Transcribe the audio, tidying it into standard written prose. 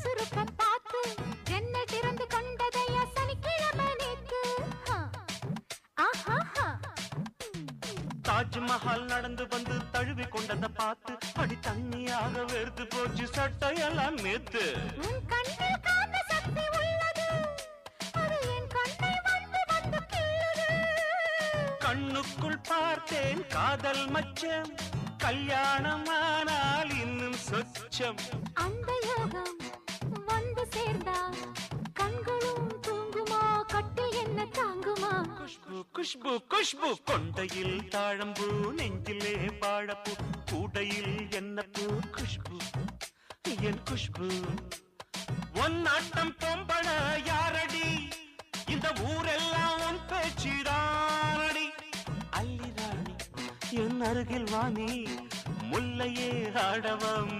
சுறுசுறுப்ப பார்த்து ஜன்னல் திறந்து கொண்டதையா சனிக்கிழமை நேத்து. தாஜ்மஹால் நடந்து வந்து தழுவி கொண்டதை பார்த்து அடி தண்ணியாக வெறுத்து போச்சு சட்டையெல்லாம் நேத்து. உன் கண்ணில் காந்த சக்தி உள்ளது, அது என் கண்ணை வந்து வந்து கிள்ளுது. கண்ணுக்குள் பார்த்தேன் காதல் மச்சம், கல்யாணமானால் இன்னும் சொச்சம். அந்த யோகம் வந்து சேர்ந்தா கண்களும் தூங்குமா, கட்டில் என்ன தாங்குமா? குஷ்பு குஷ்பு குஷ்பு கொண்டையில் தாழம்பூ, நெஞ்சிலே வாழப்பூ, கூடையில் என்ன பூ? குஷ்பு என் குஷ்பு. ஒன்னாட்டம் பொம்பள யாரடி, இந்த ஊரெல்லாம் உன் பேச்சிடானடி. அல்லி ராணி என் அருகில் வாணி, முல்லையே ஆடவம்